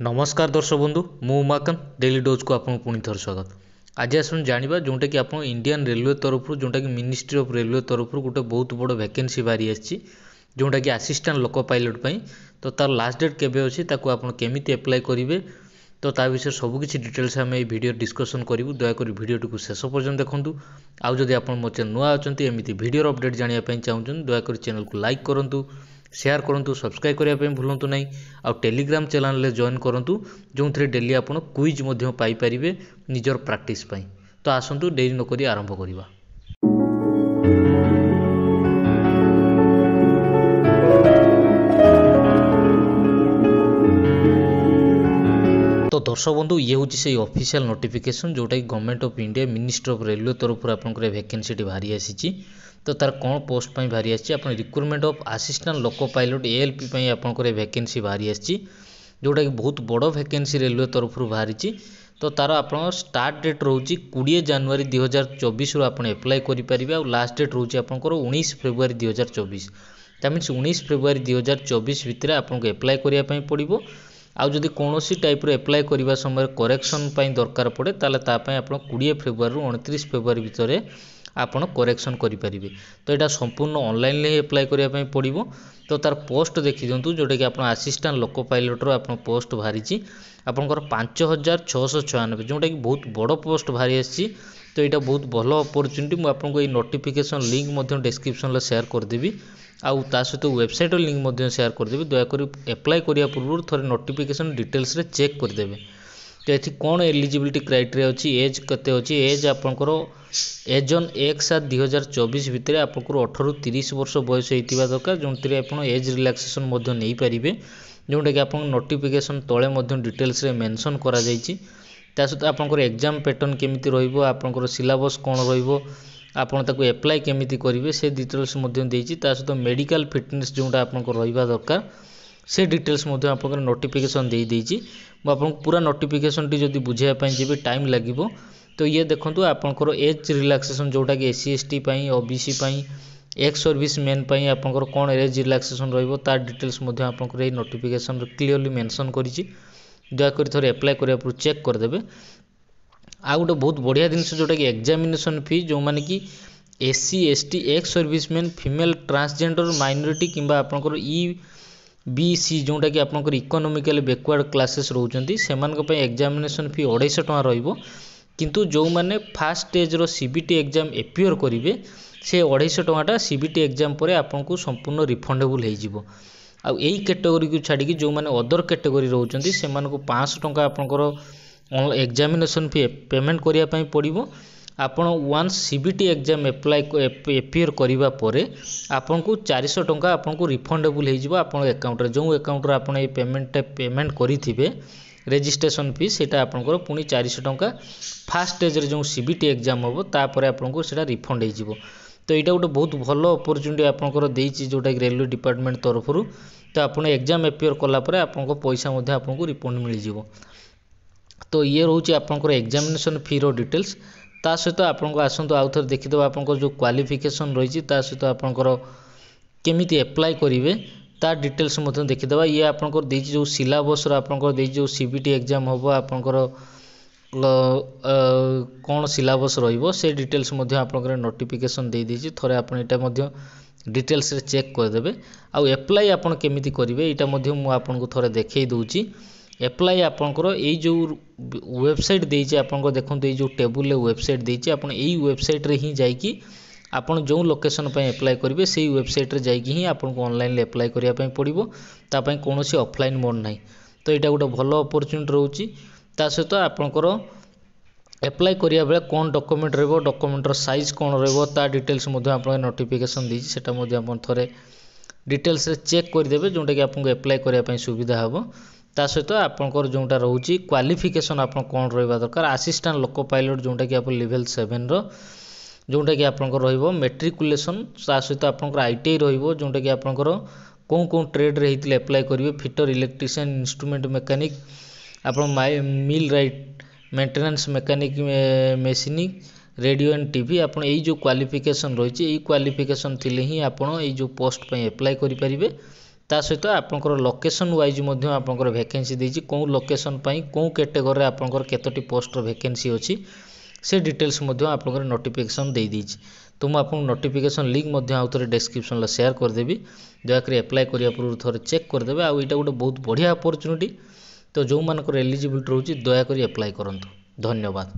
नमस्कार दर्शक बंधु मु उमाकांत डेली डोज को आपको पुणी थर स्वागत। आज आसन जानिबा जोटा कि आप इंडियन रेलवे तरफ जोटा कि मिनिस्ट्री ऑफ रेलवे तरफ गोटे बहुत बड़ वैकेंसी बाहरी आसी जोटा कि असिस्टेंट लोको पायलट पाई। तो तार लास्ट डेट केबे अछि ताको आपण केमिति अप्लाई करिवे तो ता विषय सब किछि डिटेल्स हम ए वीडियो डिस्कशन करिवु। दया करी वीडियो को शेष पर्यंत देखंतु। आउ जदि आपण मो चैनल नुआ अछंती एमिति वीडियो अपडेट जानिया पई चाहुछन दया करी चैनल को लाइक करंतु, शेयर करंतु, सब्सक्राइब करिया पई भूलंतु नहीं। आ टेलीग्राम चैनल ले जॉइन करंतु जो थ्रे डेली आपण क्विज मध्य पाई परिबे निजर प्रैक्टिस पई। तो आसंतु देरी न करी आरंभ करिबा। तो दर्शक बंधु ये हूँ से ऑफिशियल नोटिफिकेशन जोटा कि government of India ministry of railway तरफ आपंकर वैकेंसी बाहरी आसी। तो तार कौन पोस्ट पर बाहरी आसी recruitment of assistant loco pilot ALP आपंकर वैकेंसी बाहरी आसी जोटा कि बहुत बड़ वैकेंसी रेलवे तरफ बाहरी। तो तार आप स्टार्ट डेट रोचे 20 जनवरी 2024 रु आप एप्लाई करेंगे और लास्ट डेट रोचे आपंकर 19 फेब्रुआरी 2024। दैट मीन्स 19 फेब्रुआरी 2024 भितर आपको एप्लाई करने पड़ो। आउ जदि कौन टाइप एप्लाई करने समय करेक्शन दरकार पड़े ताले तापाई आप 20 फेब्रुआरी 29 फेब्रुआरी भितर आपड़ करेक्शन करेंगे। तो यहाँ संपूर्ण ऑनलाइन एप्लाई करने पड़ो। तो तार पोस्ट देखी दिंतु जोटा कि आप असिस्टेंट लोको पायलटर आप पोस्ट बाहरी आपंकर 5696 जोटा कि बहुत बड़ पोस्ट बाहरी आसी। तो यहाँ बहुत भल अपॉर्चुनिटी मुझे नोटिफिकेशन लिंक डिस्क्रिप्शन शेयर करदेवी आउ ता सहित वेबसाइट लिंक शेयर करदेवी। दयाकोरी एप्लाई करने पूर्व थोड़े नोटिफिकेशन डिटेल्स रे चेक करदेवे। तो ये कौन एलिजिबिलिटी क्राइटेरिया अच्छी एज केते अच्छी एज आपंकर एज ऑन 1/7/2024 भितर आपंकर 18 ରୁ 30 वर्ष बयस होता दरकार जो आप एज रिलैक्सेशन नहीं पारे जोटा कि आप नोटिफिकेशन तले डिटेल्स रे मेंशन करा जायछि। ता सहित आपंकर एग्जाम पैटर्न केमिति रहिबो आपंकर सिलेबस कौन रहिबो आपन ताको एप्लाई केमिति करेंगे से डिटेल्स देती। सहित मेडिकल फिटनेस जोटा आपंकर रहिबा दरकार से डिटेल्स आपंकर नोटिफिकेशन देती। मुझे पूरा नोटिफिकेशन टी जदि बुझाई जी टाइम लगे। तो ये देखो आपंकर एज रिलैक्सेशन जोटा कि SC ST OBC ex service man आपंकर कौन एज रिलैक्सेशन रा डिटेल्स आपंकर नोटिफिकेशन क्लीयरली मेंशन करिछि। दयाकोरी थोड़े एप्लाई करने पूर्व चेक करदे। आ गोटे बहुत बढ़िया जिनस जोटा कि एग्जामिनेशन फी जो मैंने कि SC ST ex serviceman female transgender minority किंबा आपंकर EBC जोटा कि आपंकर इकोनॉमिकली बैकवर्ड क्लासेस रोचंती सेमानक एग्जामिनेशन फी 250 टଙ୍କା रहिबो। किंतु जो मैंने फास्ट स्टेज रो CBT एग्जाम एपियर करेंगे से 250 टंकाटा CBT एग्जाम पर आपको संपूर्ण रिफंडेबल हो। आउ यही कैटेगरी को छाड़ी जो मैंने अदर कैटेगरी रोचंती से 500 टंका आपंकर एग्जामिनेशन फी पेमेंट करने पड़ो। आपण वन्स CBT एग्जाम एपियर करने पर आपन को 400 टंका आपको रिफंडेबल हो अकाउंट जो अकाउंट आप पेमेंट करेंगे रेजिस्ट्रेशन फी से आपंकर पुणी 400 टंका फास्ट स्टेज जो CBT एग्जाम हम तापर आपको से रिफंड हो। तो यहाँ गोटे बहुत भल अपॉर्चुनिटी आपंकर देछि जोटा कि रेलवे डिपार्टमेंट तरफ। तो आप एग्जाम एपियर कलापर आपको पैसा आपको रिफंड मिल जाव। तो ये रोचे आपंकर एग्जामिनेशन फी रो डिटेल्स। ता सहित आपको आसतु आउ थे देखीद आप जो क्वालिफिकेशन रही सहित आपंकर केमिति एप्लाई करेंगे ता डिटेल्स देखीदे। ये आपंकर जो सिलेबस आपंकर जो CBT एग्जाम हम आपंकर कौन सिलेबस रहिबो से डिटेल्स आपंकर नोटिफिकेशन दे दीजिए। थोड़े आप डिटेल्स रे चेक करदे। आउ एप्लाई आपन केमिति करेंगे यहाँ आपको थोड़े देखई दूची। एप्लाई आपंकर ये जो वेबसाइट देइछि आपंकर देखंतु ये जो टेबुल वेबसाइट देइछि आपन यही वेबसाइट रे ही जाइकी आपन जो लोकेशन पे एप्लाई करेंगे से वेबसाइट रे जाइकी ही आपको ऑनलाइन एप्लाई करने पड़ो। तापाई कौन सी ऑफलाइन मोड ना। तो यहाँ गोटे भल अपॉर्चुनिटी रोची। ता सहित आपंकर एप्लाई करिया बेले कौन डॉक्यूमेंट रहबो डॉक्यूमेंटर साइज कौन रहबो ता डिटेल्स आप नोटिफिकेशन देइछि सेटा आप थोड़े डिटेल्स रे चेक करदेवे जोटा कि आपको एप्लाई करने सुविधा हम। ता सहित आपंकर जोटा रोची क्वालिफिकेशन आप कौन रहा दरकार असिस्टेंट लोको पायलट जोटा कि आप लेवल 7 रो जोटा कि आपंकर रहिबो मेट्रिकुलेशन ता सहित आपंकर ITI रहिबो जोटा कि आपंकर कौन ट्रेड रे हितले एप्लाई करिवे फिटर इलेक्ट्रिशियन इंस्ट्रूमेंट मैकेनिक आपन millwright maintenance mechanic mechanic radio and TV आपन जो क्वालिफिकेशन रही क्वालिफिकेशन थिले ही आपन जो पोस्ट पे एप्लाई करि परिबे। ତା ସହିତ ଆପଣଙ୍କର ଲୋକେସନ୍ ୱାଇଜ୍ ମଧ୍ୟ ଆପଣଙ୍କର ଭ୍ୟାକେନ୍ସି ଦେଇଛି, କେଉଁ ଲୋକେସନ୍ ପାଇଁ କେଉଁ କ୍ୟାଟେଗୋରିରେ ଆପଣଙ୍କର କେତୋଟି ପୋଷ୍ଟର ଭ୍ୟାକେନ୍ସି ଅଛି ସେ ଡିଟେଲ୍ସ ମଧ୍ୟ ଆପଣଙ୍କର ନୋଟିଫିକେସନ୍ ଦେଇଦେଇଛି। ତ ମୁଁ ଆପଣଙ୍କୁ ନୋଟିଫିକେସନ୍ ଲିଙ୍କ୍ ମଧ୍ୟ ଆଉ ଥରେ ଡେସ୍କ୍ରିପ୍ସନ୍ରେ ସେୟାର କରିଦେବି, ଦୟାକରି ଆପ୍ଲାଏ କରିବା ପୂର୍ବରୁ ଥରେ ଚେକ୍ କରିଦେବେ। ଆଉ ଏଇଟା ଗୋଟେ ବହୁତ ବଢ଼ିଆ ଅପରଚ୍ୟୁନିଟି, ତ ଯେଉଁମାନଙ୍କର ଏଲିଜିବିଲିଟି ରହୁଛି ଦୟାକରି ଆପ୍ଲାଏ କରନ୍ତୁ। ଧନ୍ୟବାଦ।